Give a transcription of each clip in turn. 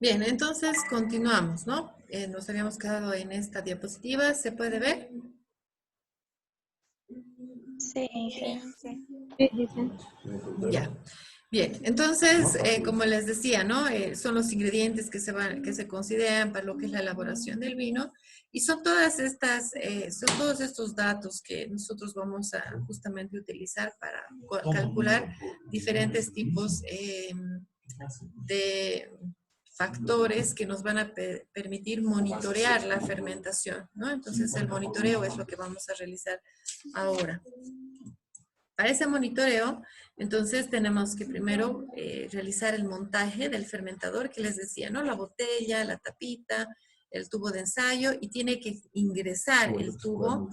Bien, entonces continuamos, ¿no? Nos habíamos quedado en esta diapositiva, ¿se puede ver? Sí, Ya. Bien, entonces, como les decía, ¿no? Son los ingredientes que se consideran para lo que es la elaboración del vino y son todas estas, son todos estos datos que nosotros vamos a justamente utilizar para calcular diferentes tipos de factores que nos van a permitir monitorear la fermentación, ¿no? Entonces, el monitoreo es lo que vamos a realizar ahora. Para ese monitoreo, entonces tenemos que primero realizar el montaje del fermentador que les decía, ¿no? La botella, la tapita, el tubo de ensayo y tiene que ingresar el tubo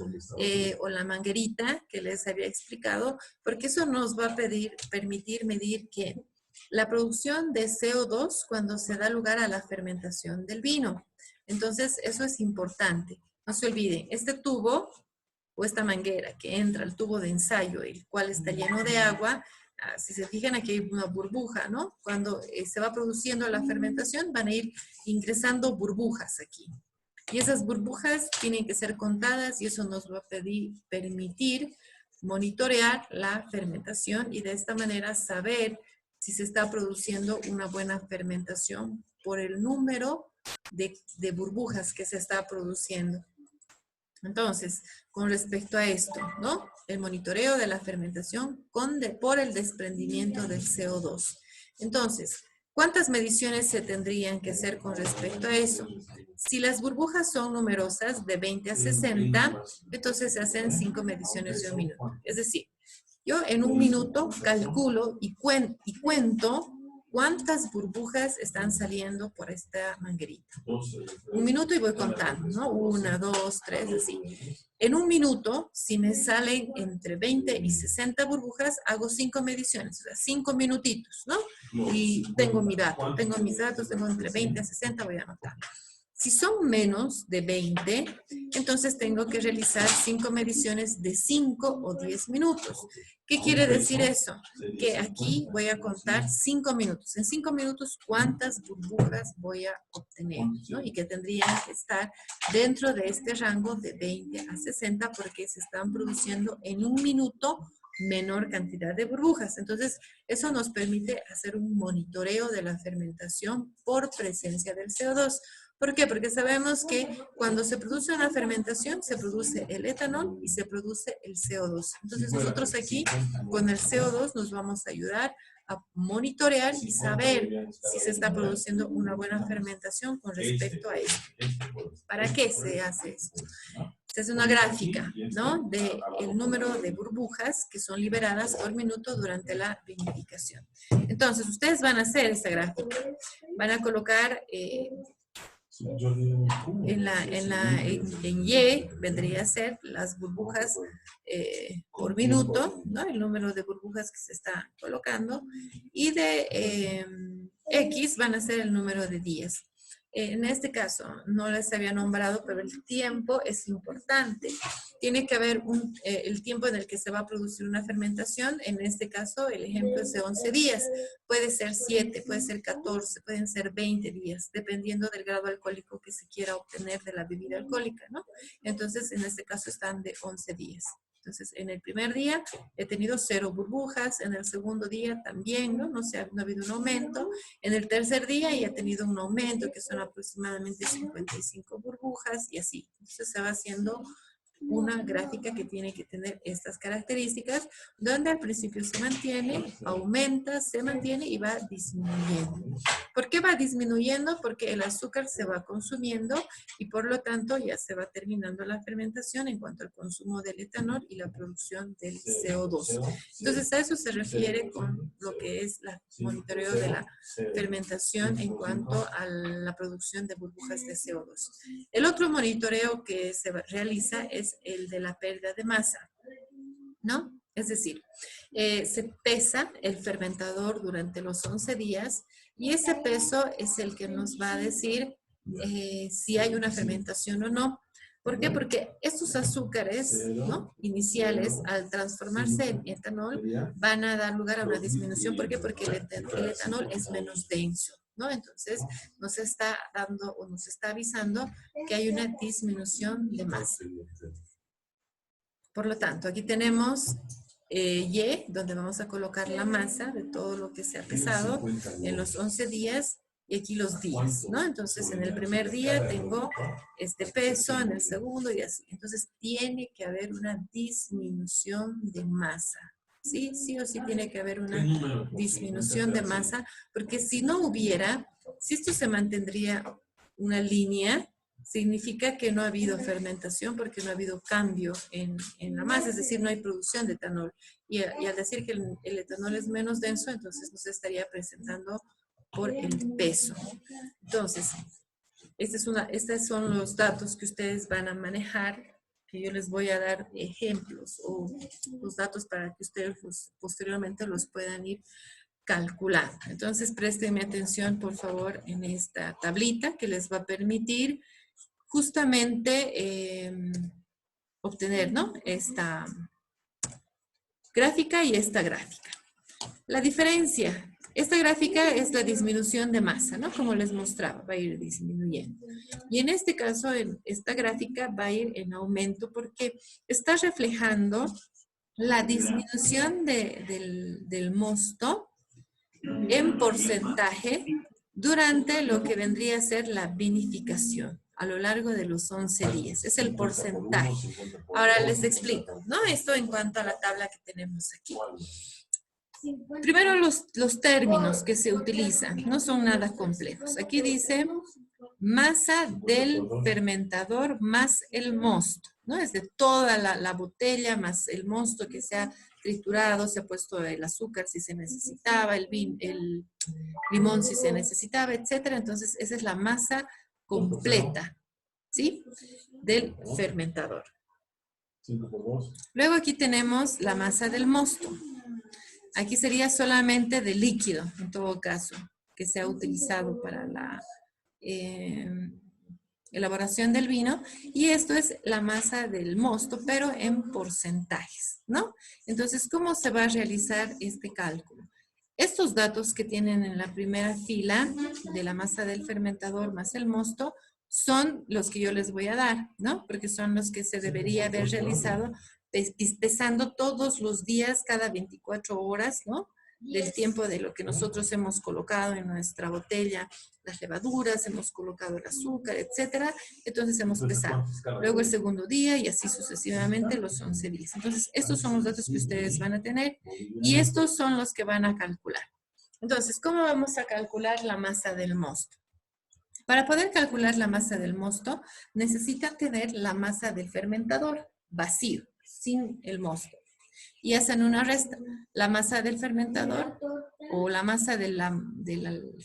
o la manguerita que les había explicado, porque eso nos va a permitir medir que la producción de CO2 cuando se da lugar a la fermentación del vino. Entonces, eso es importante. No se olviden, este tubo o esta manguera que entra al tubo de ensayo, el cual está lleno de agua, si se fijan aquí hay una burbuja, ¿no? Cuando se va produciendo la fermentación van a ir ingresando burbujas aquí. Y esas burbujas tienen que ser contadas y eso nos va a permitir monitorear la fermentación y de esta manera saber si se está produciendo una buena fermentación por el número de burbujas que se está produciendo. Entonces, con respecto a esto, ¿no? El monitoreo de la fermentación por el desprendimiento del CO2. Entonces, ¿cuántas mediciones se tendrían que hacer con respecto a eso? Si las burbujas son numerosas, de 20 a 60, entonces se hacen 5 mediciones de un minuto. Es decir, yo en un minuto calculo y cuento cuántas burbujas están saliendo por esta manguerita. Un minuto y voy contando, ¿no? 1, 2, 3, así. En un minuto, si me salen entre 20 y 60 burbujas, hago 5 mediciones, o sea, 5 minutitos, ¿no? Y tengo mi dato, tengo mis datos, tengo entre 20 a 60, voy a anotar. Si son menos de 20, entonces tengo que realizar 5 mediciones de 5 o 10 minutos. ¿Qué quiere decir eso? Que aquí voy a contar 5 minutos. En 5 minutos, ¿cuántas burbujas voy a obtener? ¿No? Y que tendrían que estar dentro de este rango de 20 a 60 porque se están produciendo en un minuto menor cantidad de burbujas. Entonces, eso nos permite hacer un monitoreo de la fermentación por presencia del CO2. ¿Por qué? Porque sabemos que cuando se produce una fermentación se produce el etanol y se produce el CO2. Entonces nosotros aquí con el CO2 nos vamos a ayudar a monitorear y saber si se está produciendo una buena fermentación con respecto a esto. ¿Para qué se hace esto? Se hace una gráfica, ¿no? De el número de burbujas que son liberadas por minuto durante la vinificación. Entonces, ustedes van a hacer esta gráfica. Van a colocar en Y vendría a ser las burbujas por minuto, ¿no? El número de burbujas que se está colocando. Y de X van a ser el número de días. En este caso, no les había nombrado, pero el tiempo es importante. Tiene que haber el tiempo en el que se va a producir una fermentación. En este caso, el ejemplo es de 11 días. Puede ser 7, puede ser 14, pueden ser 20 días, dependiendo del grado alcohólico que se quiera obtener de la bebida alcohólica, ¿no? Entonces, en este caso están de 11 días. Entonces, en el primer día he tenido 0 burbujas, en el segundo día también, ¿no? No ha habido un aumento. En el tercer día ya he tenido un aumento que son aproximadamente 55 burbujas y así. Entonces, se va haciendo una gráfica que tiene que tener estas características, donde al principio se mantiene, aumenta, se mantiene y va disminuyendo. ¿Por qué va disminuyendo? Porque el azúcar se va consumiendo y por lo tanto ya se va terminando la fermentación en cuanto al consumo del etanol y la producción del CO2. Entonces a eso se refiere con lo que es el monitoreo de la fermentación en cuanto a la producción de burbujas de CO2. El otro monitoreo que se realiza es el de la pérdida de masa, ¿no? Es decir, se pesa el fermentador durante los 11 días y ese peso es el que nos va a decir si hay una fermentación o no. ¿Por qué? Porque estos azúcares, ¿no?, iniciales, al transformarse en etanol, van a dar lugar a una disminución. ¿Por qué? Porque el etanol es menos denso, ¿no? Entonces, nos está dando o nos está avisando que hay una disminución de masa. Por lo tanto, aquí tenemos Y, donde vamos a colocar la masa de todo lo que se ha pesado en los 11 días y aquí los días, ¿no? Entonces, en el primer día tengo este peso, en el segundo y así. Entonces, tiene que haber una disminución de masa. Sí, sí o sí tiene que haber una disminución de masa, porque si no hubiera, si esto se mantendría una línea, significa que no ha habido fermentación porque no ha habido cambio en la masa, es decir, no hay producción de etanol. Y al decir que el etanol es menos denso, entonces nos estaría presentando por el peso. Entonces, estos son los datos que ustedes van a manejar, que yo les voy a dar ejemplos o los datos para que ustedes posteriormente los puedan ir calculando. Entonces, préstenme atención, por favor, en esta tablita que les va a permitir justamente obtener, ¿no?, esta gráfica y esta gráfica. La diferencia, esta gráfica es la disminución de masa, ¿no?, como les mostraba, va a ir disminuyendo. Y en este caso, esta gráfica va a ir en aumento porque está reflejando la disminución del mosto en porcentaje durante lo que vendría a ser la vinificación a lo largo de los 11 días. Es el porcentaje. Ahora les explico, ¿no? Esto en cuanto a la tabla que tenemos aquí. Primero los términos que se utilizan no son nada complejos. Aquí dice masa del fermentador más el mosto, ¿no? Es de toda la botella más el mosto que se ha triturado, se ha puesto el azúcar si se necesitaba, el limón si se necesitaba, etcétera. Entonces, esa es la masa completa, ¿sí?, del fermentador. Luego aquí tenemos la masa del mosto. Aquí sería solamente de líquido, en todo caso, que se ha utilizado para la elaboración del vino. Y esto es la masa del mosto, pero en porcentajes, ¿no? Entonces, ¿cómo se va a realizar este cálculo? Estos datos que tienen en la primera fila de la masa del fermentador más el mosto son los que yo les voy a dar, ¿no? Porque son los que se debería haber realizado pesando todos los días, cada 24 horas, ¿no?, del tiempo de lo que nosotros hemos colocado en nuestra botella, las levaduras, hemos colocado el azúcar, etcétera. Entonces hemos pesado. Luego el segundo día y así sucesivamente los 11 días. Entonces, estos son los datos que ustedes van a tener y estos son los que van a calcular. Entonces, ¿cómo vamos a calcular la masa del mosto? Para poder calcular la masa del mosto, necesitan tener la masa del fermentador vacío, sin el mosto. Y hacen una resta. La masa del fermentador o la masa del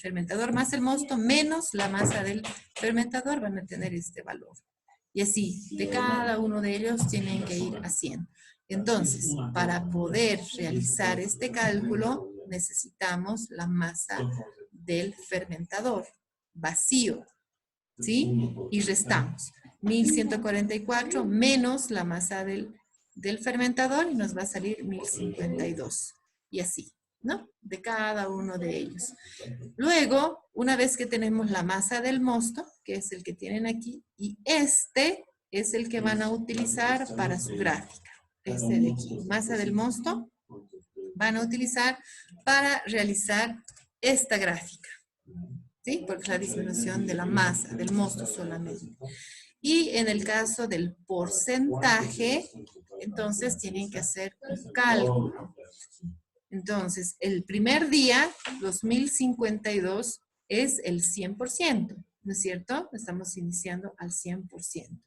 fermentador más el mosto menos la masa del fermentador van a tener este valor. Y así, de cada uno de ellos tienen que ir haciendo. Entonces, para poder realizar este cálculo, necesitamos la masa del fermentador vacío, ¿sí? Y restamos 1144 menos la masa del fermentador y nos va a salir 1052. Y así, ¿no?, de cada uno de ellos. Luego, una vez que tenemos la masa del mosto, que es el que tienen aquí, y este es el que van a utilizar para su gráfica. este de aquí, masa del mosto, van a utilizar para realizar esta gráfica, ¿sí? Porque es la disminución de la masa, del mosto solamente. Y en el caso del porcentaje, entonces tienen que hacer un cálculo. Entonces, el primer día, los 1052, es el 100%, ¿no es cierto? Estamos iniciando al 100%.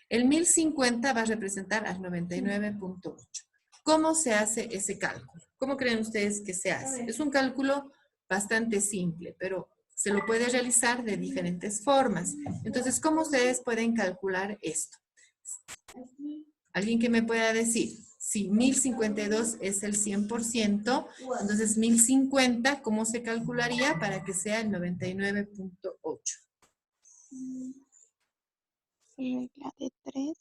El 1050 va a representar al 99.8. ¿Cómo se hace ese cálculo? ¿Cómo creen ustedes que se hace? Es un cálculo bastante simple, pero se lo puede realizar de diferentes formas. Entonces, ¿cómo ustedes pueden calcular esto? ¿Alguien que me pueda decir? Si 1052 es el 100%, entonces 1050, ¿cómo se calcularía para que sea el 99.8? Regla de 3.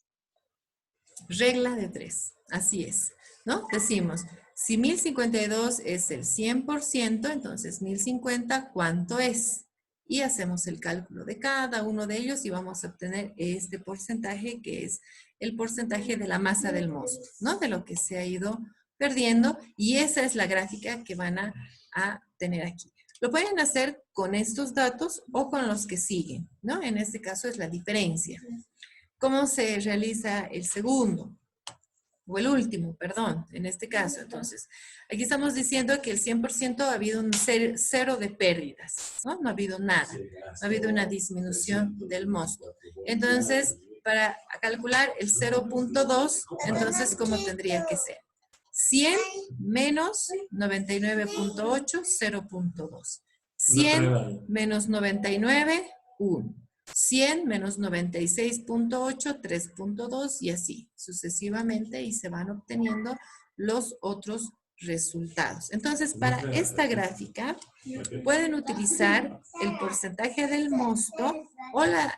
Regla de 3, así es, ¿no? Decimos, si 1052 es el 100%, entonces 1050, ¿cuánto es? Y hacemos el cálculo de cada uno de ellos y vamos a obtener este porcentaje que es el porcentaje de la masa del mosto, ¿no? De lo que se ha ido perdiendo y esa es la gráfica que van a tener aquí. Lo pueden hacer con estos datos o con los que siguen, ¿no? En este caso es la diferencia. ¿Cómo se realiza el segundo? O el último, perdón, en este caso. Entonces, aquí estamos diciendo que el 100% ha habido un cero de pérdidas, ¿no? No ha habido nada, no ha habido una disminución del mosto. Entonces, para calcular el 0.2, entonces, ¿cómo tendría que ser? 100 menos 99.8, 0.2. 100 menos 99, 1. 100 menos 96.8, 3.2 y así sucesivamente y se van obteniendo los otros resultados. Entonces, para esta gráfica pueden utilizar el porcentaje del mosto o la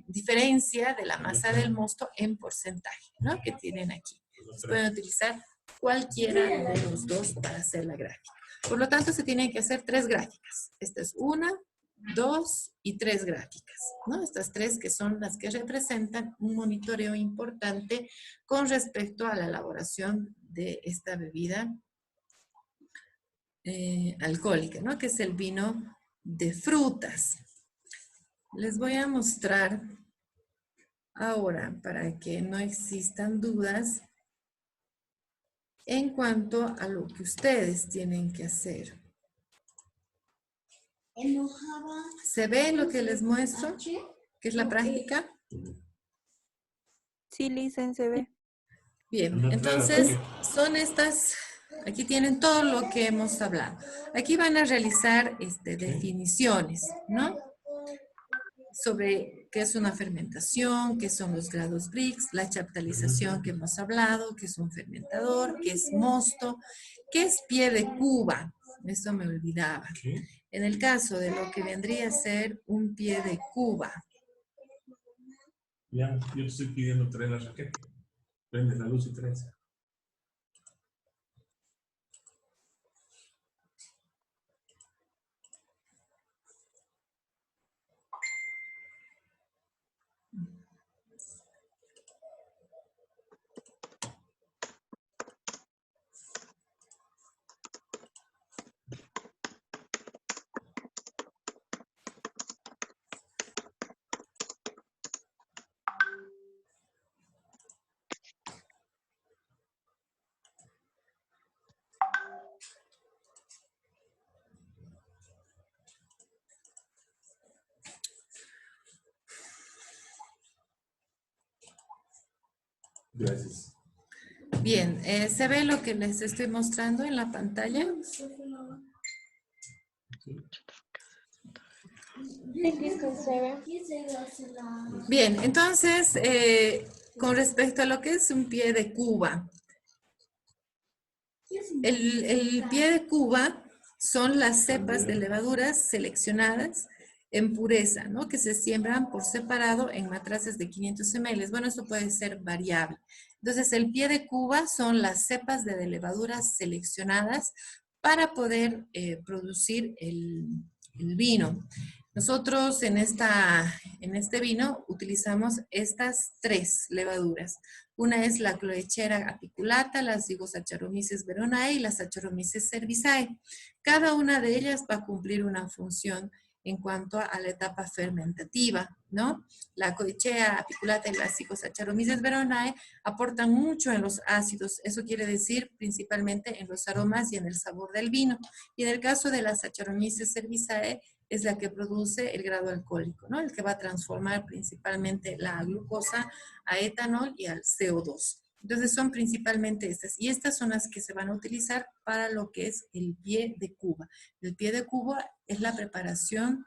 diferencia de la masa del mosto en porcentaje, ¿no? Que tienen aquí. Entonces, pueden utilizar cualquiera de los dos para hacer la gráfica. Por lo tanto, se tienen que hacer 3 gráficas. Esta es 1, 2 y 3 gráficas, ¿no? Estas 3 que son las que representan un monitoreo importante con respecto a la elaboración de esta bebida alcohólica, ¿no? Que es el vino de frutas. Les voy a mostrar ahora para que no existan dudas en cuanto a lo que ustedes tienen que hacer. ¿Se ve lo que les muestro? ¿Qué es la práctica? Sí, Licen, se ve. Bien, entonces son estas, aquí tienen todo lo que hemos hablado. Aquí van a realizar definiciones, ¿no? Sobre qué es una fermentación, qué son los grados Brix, la chaptalización que hemos hablado, qué es un fermentador, qué es mosto, qué es pie de cuba. Eso me olvidaba. En el caso de lo que vendría a ser un pie de cuba. Ya, yo te estoy pidiendo traer la raqueta. Prende la luz y traes. Gracias. Bien, ¿se ve lo que les estoy mostrando en la pantalla? Bien, entonces, con respecto a lo que es un pie de cuba, el pie de cuba son las cepas de levaduras seleccionadas en pureza, ¿no? Que se siembran por separado en matraces de 500 ml. Bueno, esto puede ser variable. Entonces, el pie de cuba son las cepas de levaduras seleccionadas para poder producir el vino. Nosotros en este vino utilizamos estas 3 levaduras. Una es la Cloechera apiculata, la Zygossaccharomyces veronae y la Saccharomyces cerevisiae. Cada una de ellas va a cumplir una función en cuanto a la etapa fermentativa, ¿no? La Cloechera apiculata y la Zygossaccharomyces veronae aportan mucho en los ácidos, eso quiere decir principalmente en los aromas y en el sabor del vino. Y en el caso de la Saccharomyces cerevisiae, es la que produce el grado alcohólico, ¿no? El que va a transformar principalmente la glucosa a etanol y al CO2. Entonces son principalmente estas. Y estas son las que se van a utilizar para lo que es el pie de cuba. El pie de cuba es la preparación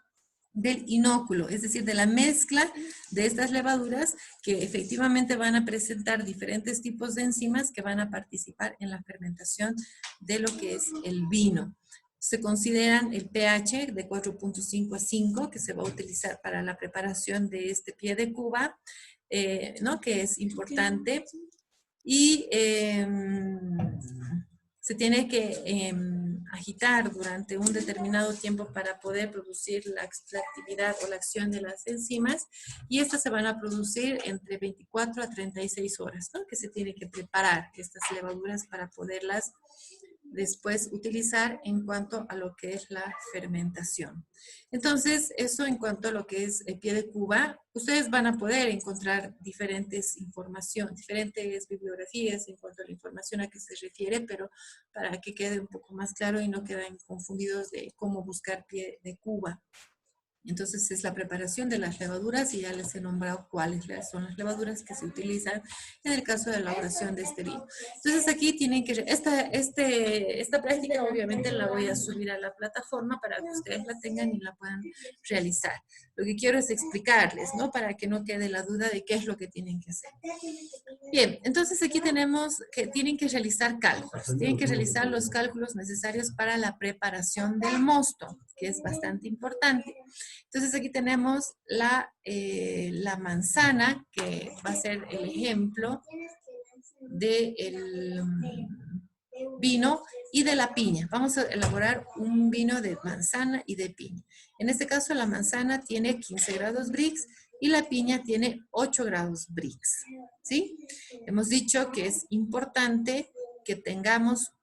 del inóculo, es decir, de la mezcla de estas levaduras que efectivamente van a presentar diferentes tipos de enzimas que van a participar en la fermentación de lo que es el vino. Se consideran el pH de 4.5 a 5 que se va a utilizar para la preparación de este pie de cuba, ¿no? Que es importante. Y se tiene que agitar durante un determinado tiempo para poder producir la extractividad o la acción de las enzimas, y estas se van a producir entre 24 a 36 horas, ¿no? Que se tiene que preparar estas levaduras para poderlas después utilizar en cuanto a lo que es la fermentación. Entonces, eso en cuanto a lo que es el pie de cuba, ustedes van a poder encontrar diferentes bibliografías en cuanto a la información a que se refiere, pero para que quede un poco más claro y no queden confundidos de cómo buscar pie de cuba. Entonces es la preparación de las levaduras y ya les he nombrado cuáles son las levaduras que se utilizan en el caso de la elaboración de este vino. Entonces aquí tienen que, esta práctica obviamente la voy a subir a la plataforma para que ustedes la tengan y la puedan realizar. Lo que quiero es explicarles, ¿no? Para que no quede la duda de qué es lo que tienen que hacer. Bien, entonces aquí tenemos que tienen que realizar cálculos. Tienen que realizar los cálculos necesarios para la preparación del mosto, que es bastante importante. Entonces aquí tenemos la manzana, que va a ser el ejemplo del vino, y de la piña. Vamos a elaborar un vino de manzana y de piña. En este caso la manzana tiene 15 grados Brix y la piña tiene 8 grados Brix. ¿Sí? Hemos dicho que es importante que tengamos,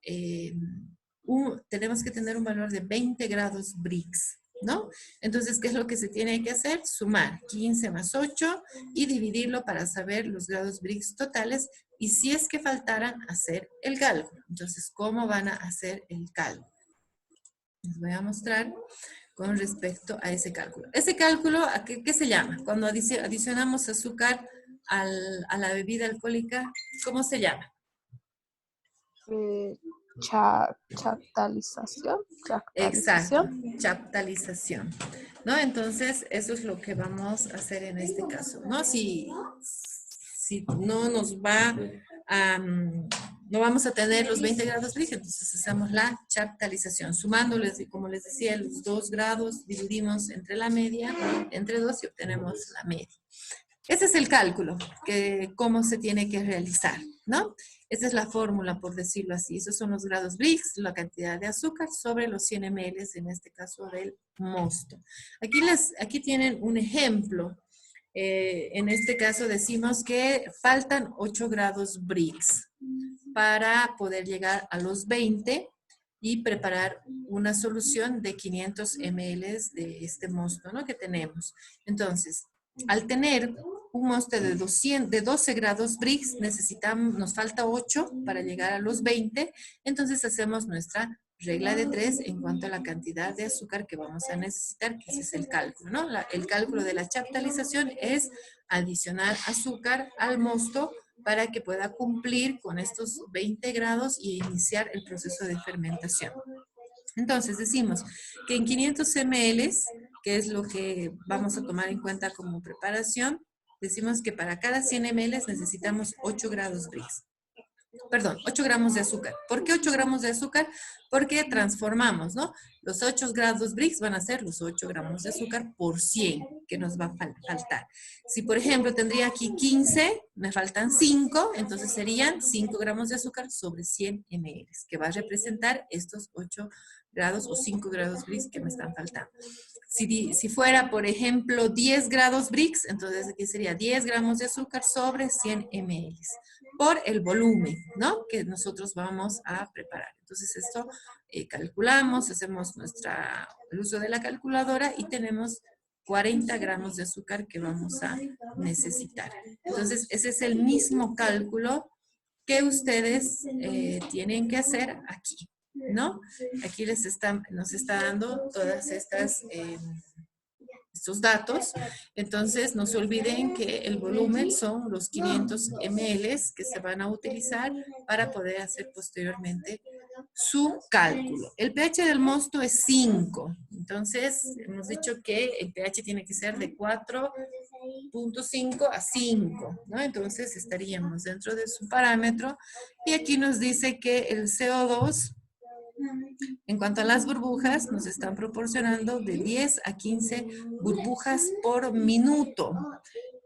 tenemos que tener un valor de 20 grados Brix, ¿no? Entonces, ¿qué es lo que se tiene que hacer? Sumar 15 más 8 y dividirlo para saber los grados Brix totales, y si es que faltaran, hacer el cálculo. Entonces, ¿cómo van a hacer el cálculo? Les voy a mostrar con respecto a ese cálculo. Ese cálculo, ¿qué se llama? Cuando adicionamos azúcar a la bebida alcohólica, ¿cómo se llama? Chaptalización. Exacto, chaptalización, ¿no? Entonces, eso es lo que vamos a hacer en este caso, ¿no? Si no nos va a, no vamos a tener los 20 grados Brix, entonces hacemos la chaptalización, sumándoles, y como les decía, los 2 grados, dividimos entre la media, entre 2 y obtenemos la media. Ese es el cálculo, cómo se tiene que realizar, ¿no? Esa es la fórmula, por decirlo así. Esos son los grados Brix, la cantidad de azúcar sobre los 100 ml, en este caso del mosto. Aquí tienen un ejemplo. En este caso decimos que faltan 8 grados Brix para poder llegar a los 20 y preparar una solución de 500 ml de este mosto, ¿no? Que tenemos. Entonces, al tener un mosto de 12 grados Brix, nos falta 8 para llegar a los 20, entonces hacemos nuestra regla de 3 en cuanto a la cantidad de azúcar que vamos a necesitar, que ese es el cálculo, ¿no? El cálculo de la chaptalización es adicionar azúcar al mosto para que pueda cumplir con estos 20 grados y iniciar el proceso de fermentación. Entonces decimos que en 500 ml, que es lo que vamos a tomar en cuenta como preparación, decimos que para cada 100 ml necesitamos 8 grados Brix. Perdón, 8 gramos de azúcar. ¿Por qué 8 gramos de azúcar? Porque transformamos, ¿no? Los 8 grados Brix van a ser los 8 gramos de azúcar por 100 que nos va a faltar. Si, por ejemplo, tendría aquí 15, me faltan 5, entonces serían 5 gramos de azúcar sobre 100 ml, que va a representar estos 8 grados o 5 grados Brix que me están faltando. Si fuera, por ejemplo, 10 grados Brix, entonces aquí sería 10 gramos de azúcar sobre 100 ml por el volumen, ¿no? Que nosotros vamos a preparar. Entonces esto calculamos, hacemos el uso de la calculadora y tenemos 40 gramos de azúcar que vamos a necesitar. Entonces ese es el mismo cálculo que ustedes tienen que hacer aquí, ¿no? Aquí nos está dando todas estos datos. Entonces, no se olviden que el volumen son los 500 ml que se van a utilizar para poder hacer posteriormente su cálculo. El pH del mosto es 5. Entonces, hemos dicho que el pH tiene que ser de 4.5 a 5, ¿no? Entonces, estaríamos dentro de su parámetro. Y aquí nos dice que el CO2, en cuanto a las burbujas, nos están proporcionando de 10 a 15 burbujas por minuto.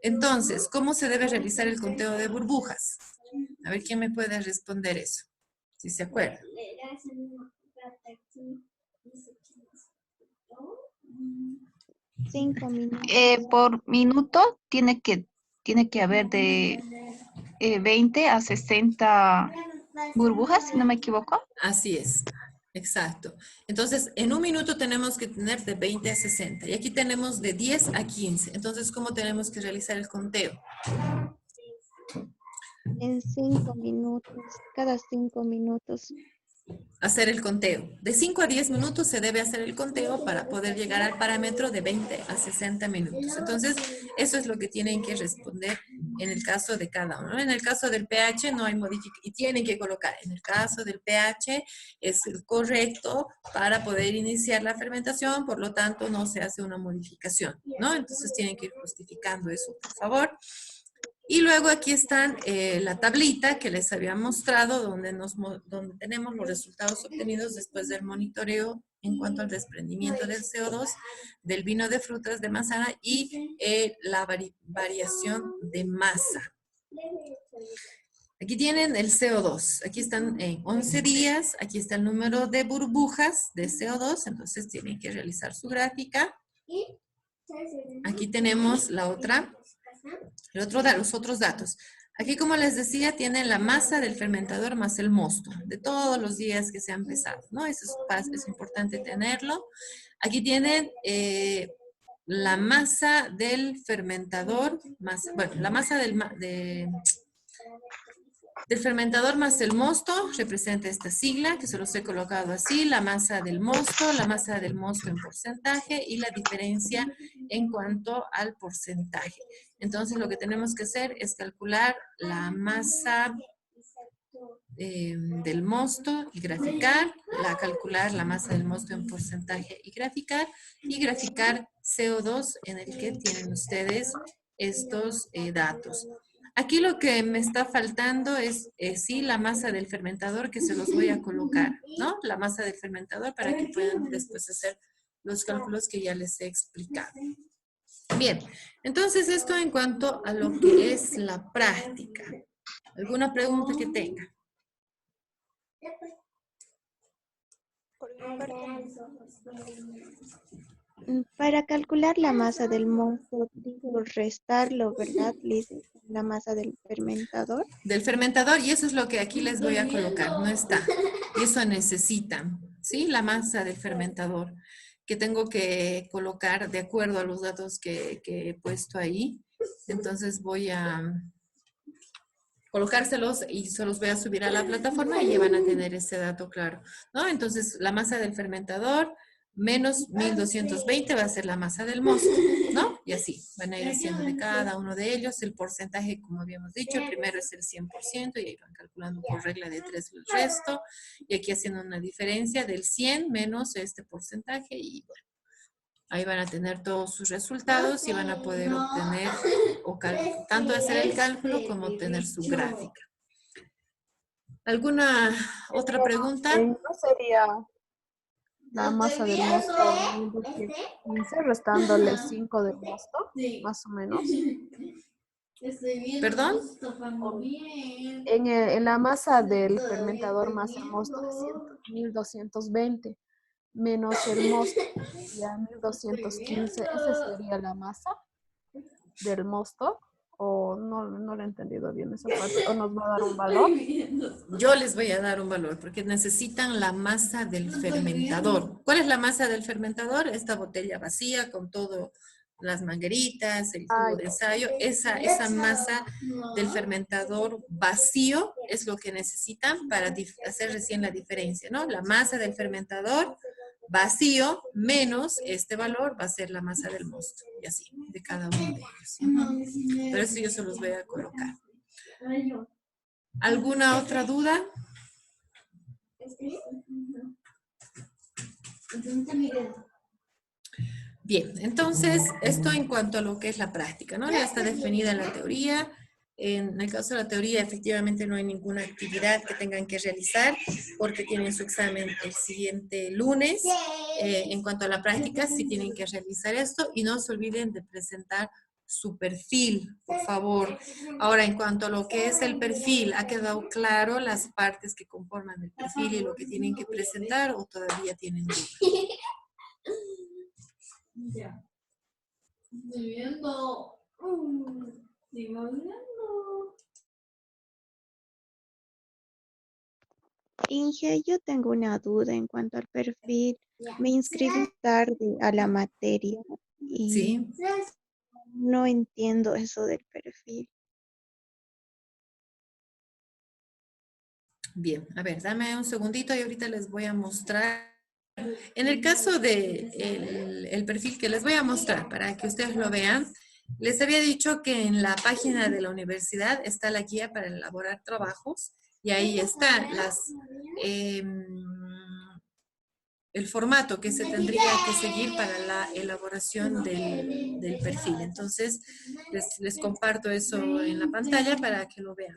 Entonces, ¿cómo se debe realizar el conteo de burbujas? A ver, ¿quién me puede responder eso? Si se acuerda. 5 minutos. Por minuto tiene que haber de 20 a 60 burbujas, si no me equivoco. Así es, exacto. Entonces, en un minuto tenemos que tener de 20 a 60. Y aquí tenemos de 10 a 15. Entonces, ¿cómo tenemos que realizar el conteo? En 5 minutos, cada 5 minutos. Hacer el conteo. De 5 a 10 minutos se debe hacer el conteo para poder llegar al parámetro de 20 a 60 minutos. Entonces, eso es lo que tienen que responder en el caso de cada uno. En el caso del pH no hay modificación y tienen que colocar. En el caso del pH es el correcto para poder iniciar la fermentación, por lo tanto no se hace una modificación, ¿no? Entonces tienen que ir justificando eso, por favor. Y luego aquí están la tablita que les había mostrado donde tenemos los resultados obtenidos después del monitoreo en cuanto al desprendimiento del CO2, del vino de frutas de manzana y la variación de masa. Aquí tienen el CO2. Aquí están en 11 días. Aquí está el número de burbujas de CO2. Entonces tienen que realizar su gráfica. Aquí tenemos los otros datos. Aquí, como les decía, tienen la masa del fermentador más el mosto de todos los días que se han pesado, ¿no? Eso es importante tenerlo. Aquí tienen la masa del fermentador más, bueno, la masa del fermentador más el mosto representa esta sigla, que se los he colocado así, la masa del mosto en porcentaje y la diferencia en cuanto al porcentaje. Entonces, lo que tenemos que hacer es calcular la masa del mosto y calcular la masa del mosto en porcentaje y graficar CO2 en el que tienen ustedes estos datos. Aquí lo que me está faltando es, sí, la masa del fermentador, que se los voy a colocar, ¿no? La masa del fermentador para que puedan después hacer los cálculos que ya les he explicado. Bien, entonces esto en cuanto a lo que es la práctica. ¿Alguna pregunta que tenga? Para calcular la masa del monstruo, digo restarlo, ¿verdad, Liz? La masa del fermentador. Del fermentador, y eso es lo que aquí les voy a colocar, no está. Y eso necesitan, ¿sí? La masa del fermentador, que tengo que colocar de acuerdo a los datos que he puesto ahí. Entonces voy a colocárselos y se los voy a subir a la plataforma y ya van a tener ese dato claro, ¿no? Entonces, la masa del fermentador menos 1220 va a ser la masa del mosto, ¿no? Y así, van a ir haciendo de cada uno de ellos el porcentaje, como habíamos dicho, el primero es el 100% y ahí van calculando por regla de 3 el resto, y aquí haciendo una diferencia del 100 menos este porcentaje y bueno, ahí van a tener todos sus resultados y van a poder obtener, tanto hacer el cálculo como obtener su gráfica. ¿Alguna otra pregunta? ¿No sería la masa del mosto 1215 restándole 5 del mosto, más o menos? ¿Perdón? En la masa del fermentador más el mosto de 1220 menos el mosto ya 1215, ¿esa sería la masa del mosto? ¿O no lo he entendido bien esa parte? ¿O nos va a dar un valor? Yo les voy a dar un valor porque necesitan la masa del fermentador. ¿Cuál es la masa del fermentador? Esta botella vacía con todo, las mangueritas, el tubo de ensayo. Esa masa del fermentador vacío es lo que necesitan para hacer recién la diferencia, ¿no? La masa del fermentador vacío menos este valor va a ser la masa del mosto. Y así, de cada uno de ellos. Pero eso yo se los voy a colocar. ¿Alguna otra duda? Bien, entonces, esto en cuanto a lo que es la práctica, ¿no? Ya está definida la teoría. En el caso de la teoría, efectivamente no hay ninguna actividad que tengan que realizar porque tienen su examen el siguiente lunes. En cuanto a la práctica, sí tienen que realizar esto y no se olviden de presentar su perfil, por favor. Ahora, en cuanto a lo que es el perfil, ¿ha quedado claro las partes que conforman el perfil y lo que tienen que presentar o todavía tienen dudas? Ya. Estoy viendo. Estoy viendo. Inge, yo tengo una duda en cuanto al perfil. Me inscribí tarde a la materia y Sí. no entiendo eso del perfil. Bien, a ver, dame un segundito y ahorita les voy a mostrar. En el caso de el perfil que les voy a mostrar para que ustedes lo vean, les había dicho que en la página de la universidad está la guía para elaborar trabajos y ahí está el formato que se tendría que seguir para la elaboración del perfil. Entonces, les comparto eso en la pantalla para que lo vean.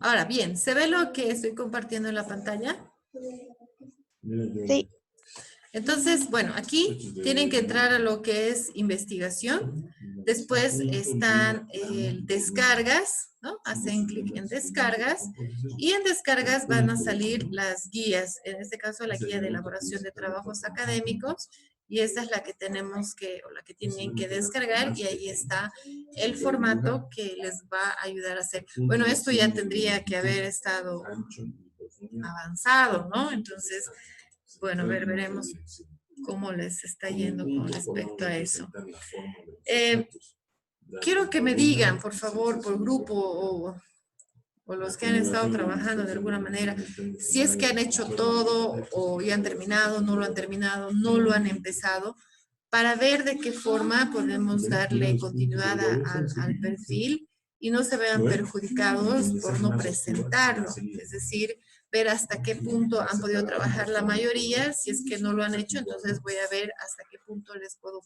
Ahora bien, ¿se ve lo que estoy compartiendo en la pantalla? Sí. Entonces, bueno, aquí tienen que entrar a lo que es investigación. Después están descargas, ¿no? Hacen clic en descargas y en descargas van a salir las guías, en este caso la guía de elaboración de trabajos académicos, y esta es la que tenemos que, o la que tienen que descargar, y ahí está el formato que les va a ayudar a hacer. Bueno, esto ya tendría que haber estado avanzado, ¿no? Entonces, bueno, veremos cómo les está yendo con respecto a eso. Quiero que me digan, por favor, por grupo o los que han estado trabajando de alguna manera, si es que han hecho todo o ya han terminado, no lo han terminado, no lo han empezado, para ver de qué forma podemos darle continuidad al perfil y no se vean perjudicados por no presentarlo. Es decir, ver hasta qué punto han podido trabajar la mayoría. Si es que no lo han hecho, entonces voy a ver hasta qué punto les puedo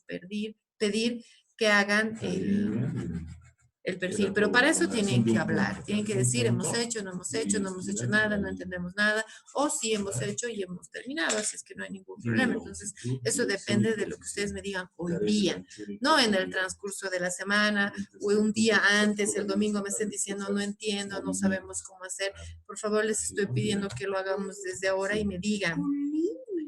pedir que hagan el perfil, pero para eso tienen que hablar, tienen que decir hemos hecho, no hemos hecho, no hemos hecho nada, no entendemos nada, o sí hemos hecho y hemos terminado, así es que no hay ningún problema. Entonces, eso depende de lo que ustedes me digan hoy día, no en el transcurso de la semana, o un día antes, el domingo me estén diciendo no entiendo, no sabemos cómo hacer. Por favor, les estoy pidiendo que lo hagamos desde ahora y me digan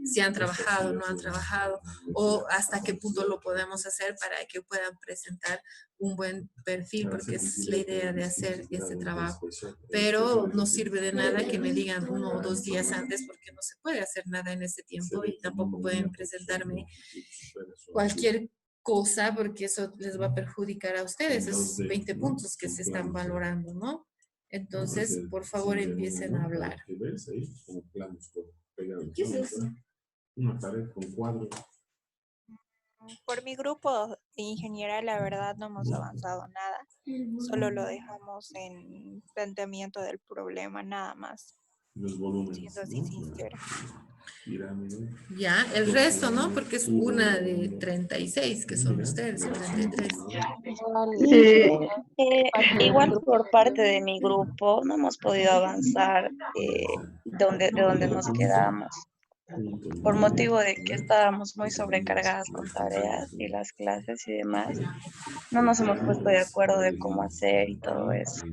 si han trabajado, no han trabajado, o hasta qué punto lo podemos hacer para que puedan presentar un buen perfil, porque esa es la idea de hacer este trabajo. Pero no sirve de nada que me digan 1 o 2 días antes, porque no se puede hacer nada en ese tiempo y tampoco pueden presentarme cualquier cosa, porque eso les va a perjudicar a ustedes, esos 20 puntos que se están valorando, ¿no? Entonces, por favor, empiecen a hablar. ¿Qué es eso? Una pared con cuadros. Por mi grupo ingeniera, la verdad no hemos avanzado nada. Solo lo dejamos en planteamiento del problema, nada más. Los volúmenes. Siendo así sincera. Ya, el resto, ¿no? Porque es una de 36, que son ustedes, 33. Igual por parte de mi grupo no hemos podido avanzar de donde nos quedamos. Por motivo de que estábamos muy sobrecargadas con tareas y las clases y demás, no nos hemos puesto de acuerdo de cómo hacer y todo eso.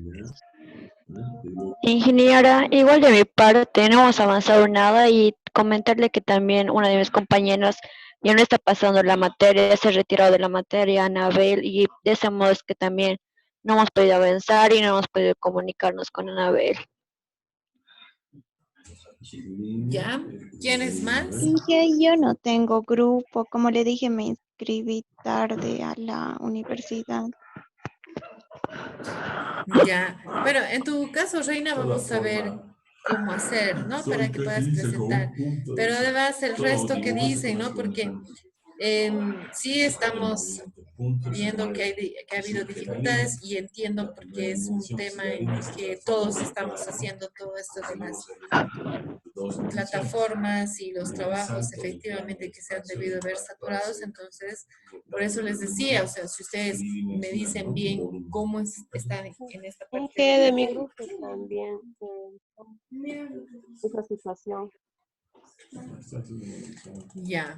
Ingeniera, igual de mi parte no hemos avanzado nada y comentarle que también una de mis compañeras ya no está pasando la materia, se ha retirado de la materia, Anabel, y de ese modo es que también no hemos podido avanzar y no hemos podido comunicarnos con Anabel. ¿Ya? ¿Quiénes más? Yo no tengo grupo, como le dije, me inscribí tarde a la universidad. Ya, pero en tu caso, Reina, vamos a ver cómo hacer, ¿no? Para que puedas presentar. Pero además el resto que dicen, ¿no? Porque sí estamos viendo que ha habido dificultades y entiendo porque es un tema en el que todos estamos haciendo todo esto de las plataformas y los trabajos efectivamente que se han debido ver saturados. Entonces, por eso les decía, o sea, si ustedes me dicen bien cómo están en esta parte. Que de mi grupo también esa situación. Ya.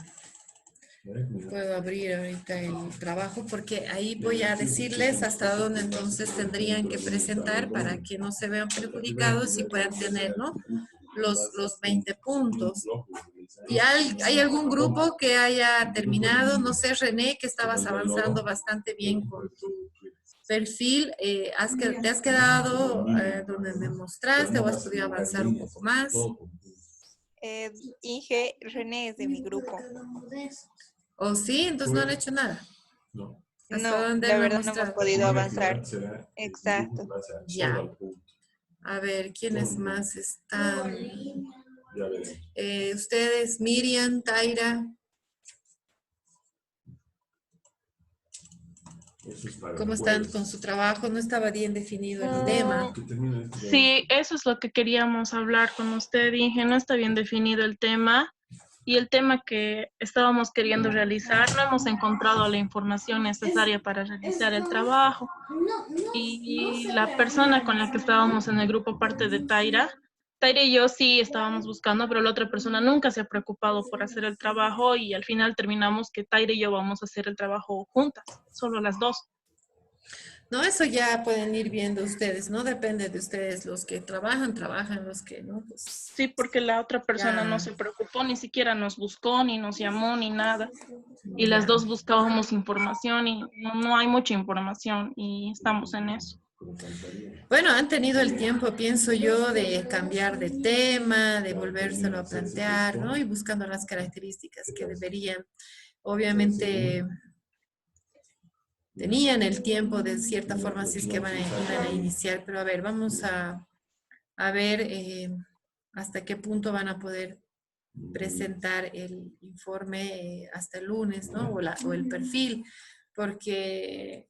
Puedo abrir ahorita el trabajo porque ahí voy a decirles hasta dónde entonces tendrían que presentar para que no se vean perjudicados y puedan tener, ¿no? Los 20 puntos. ¿Y hay algún grupo que haya terminado? No sé, René, que estabas avanzando bastante bien con tu perfil. ¿Te has quedado donde me mostraste o has podido avanzar un poco más? Inge, René es de mi grupo. ¿O sí? Entonces no han hecho nada. No. No, la verdad no hemos podido avanzar. Exacto. Ya. A ver, ¿quiénes más están? Ustedes, Miriam, Taira. ¿Cómo están con su trabajo? No estaba bien definido el tema. Sí, eso es lo que queríamos hablar con usted, Inge. No está bien definido el tema. Y el tema que estábamos queriendo realizar, no hemos encontrado la información necesaria para realizar el trabajo. Y la persona con la que estábamos en el grupo, parte de Taira, Taira y yo sí estábamos buscando, pero la otra persona nunca se ha preocupado por hacer el trabajo y al final terminamos que Taira y yo vamos a hacer el trabajo juntas, solo las dos. No, eso ya pueden ir viendo ustedes, ¿no? Depende de ustedes, los que trabajan, los que no, pues. Sí, porque la otra persona Ya. no se preocupó, ni siquiera nos buscó, ni nos llamó, ni nada. Y las dos buscábamos información y no hay mucha información y estamos en eso. Bueno, han tenido el tiempo, pienso yo, de cambiar de tema, de volvérselo a plantear, ¿no? Y buscando las características que deberían. Obviamente, tenían el tiempo de cierta forma, si es que iban a iniciar, pero a ver, vamos a ver hasta qué punto van a poder presentar el informe hasta el lunes, ¿no? O el perfil, porque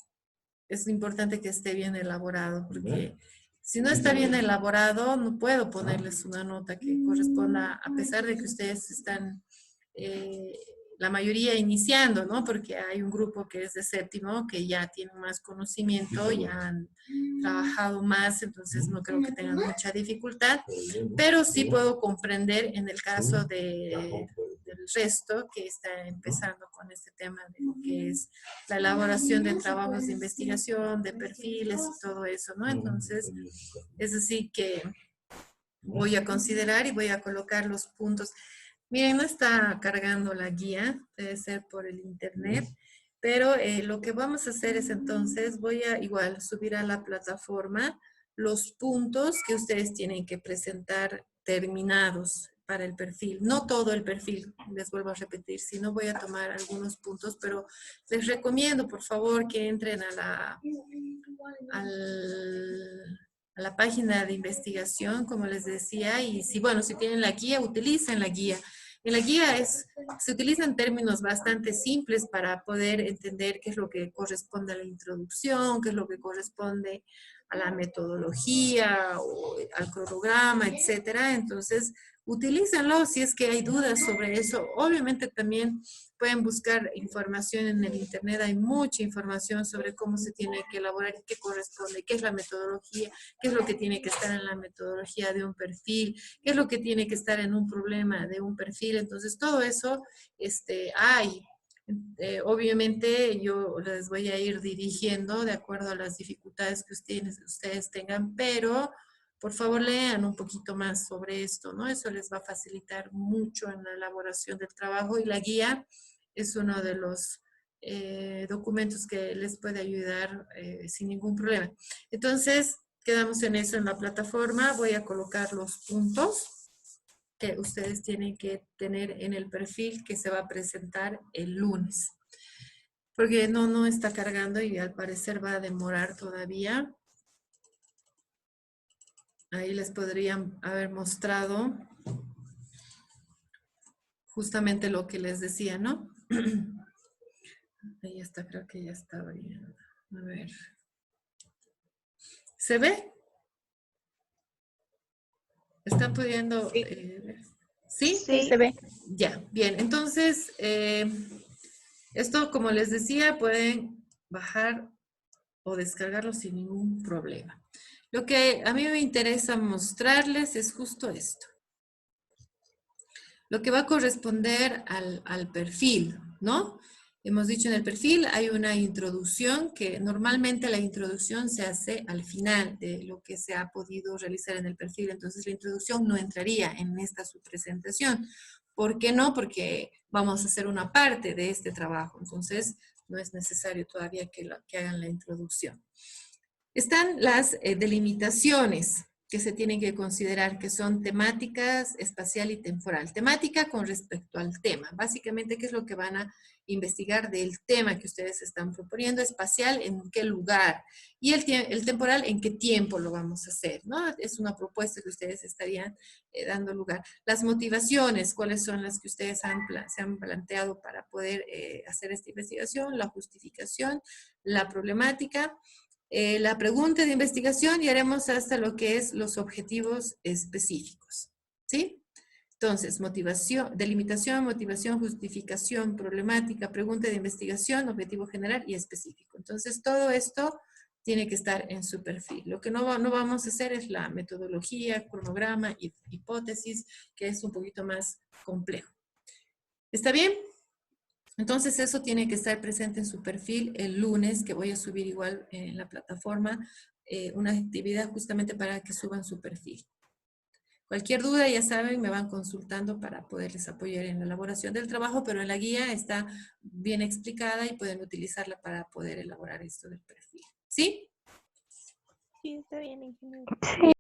es importante que esté bien elaborado, porque si no está bien elaborado, no puedo ponerles una nota que corresponda, a pesar de que ustedes están, la mayoría iniciando, ¿no? Porque hay un grupo que es de séptimo, que ya tienen más conocimiento, ya han trabajado más, entonces no creo que tengan mucha dificultad, pero sí puedo comprender en el caso del resto que está empezando con este tema de lo que es la elaboración de trabajos de investigación, de perfiles y todo eso, ¿no? Entonces, es así que voy a considerar y voy a colocar los puntos. Miren, no está cargando la guía, debe ser por el internet, pero lo que vamos a hacer es entonces, voy a igual subir a la plataforma los puntos que ustedes tienen que presentar terminados para el perfil. No todo el perfil, les vuelvo a repetir, sino voy a tomar algunos puntos, pero les recomiendo, por favor, que entren a la página de investigación, como les decía, y si, bueno, si tienen la guía, utilicen la guía. En la guía se utilizan términos bastante simples para poder entender qué es lo que corresponde a la introducción, qué es lo que corresponde a la metodología o al cronograma, etcétera. Entonces, utilícenlo si es que hay dudas sobre eso. Obviamente también pueden buscar información en el internet, hay mucha información sobre cómo se tiene que elaborar y qué corresponde, qué es la metodología, qué es lo que tiene que estar en la metodología de un perfil, qué es lo que tiene que estar en un problema de un perfil. Entonces, todo eso hay. Obviamente yo les voy a ir dirigiendo de acuerdo a las dificultades que ustedes tengan, pero por favor lean un poquito más sobre esto, ¿no? Eso les va a facilitar mucho en la elaboración del trabajo y la guía es uno de los documentos que les puede ayudar sin ningún problema. Entonces, quedamos en eso en la plataforma. Voy a colocar los puntos que ustedes tienen que tener en el perfil que se va a presentar el lunes. Porque no está cargando y al parecer va a demorar todavía. Ahí les podrían haber mostrado justamente lo que les decía, ¿no? Ahí está, creo que ya estaba bien. A ver. ¿Se ve? ¿Están pudiendo ver? ¿Sí? Sí, se ve. Ya, bien. Entonces, esto, como les decía, pueden bajar o descargarlo sin ningún problema. Lo que a mí me interesa mostrarles es justo esto. Lo que va a corresponder al perfil, ¿no? Hemos dicho en el perfil hay una introducción que normalmente la introducción se hace al final de lo que se ha podido realizar en el perfil. Entonces la introducción no entraría en esta su presentación. ¿Por qué no? Porque vamos a hacer una parte de este trabajo. Entonces no es necesario todavía que hagan la introducción. Están las delimitaciones que se tienen que considerar, que son temáticas, espacial y temporal. Temática con respecto al tema. Básicamente, ¿qué es lo que van a investigar del tema que ustedes están proponiendo? Espacial, ¿en qué lugar? Y el temporal, ¿en qué tiempo lo vamos a hacer? ¿No? Es una propuesta que ustedes estarían dando lugar. Las motivaciones, ¿cuáles son las que ustedes se han planteado para poder hacer esta investigación? La justificación, la problemática, la pregunta de investigación y haremos hasta lo que es los objetivos específicos, ¿sí? Entonces, motivación, delimitación, motivación, justificación, problemática, pregunta de investigación, objetivo general y específico. Entonces, todo esto tiene que estar en su perfil. Lo que no vamos a hacer es la metodología, cronograma y hipótesis, que es un poquito más complejo. ¿Está bien? Entonces eso tiene que estar presente en su perfil el lunes, que voy a subir igual en la plataforma una actividad justamente para que suban su perfil. Cualquier duda, ya saben, me van consultando para poderles apoyar en la elaboración del trabajo, pero en la guía está bien explicada y pueden utilizarla para poder elaborar esto del perfil. ¿Sí? Sí, está bien, ingeniero. Sí.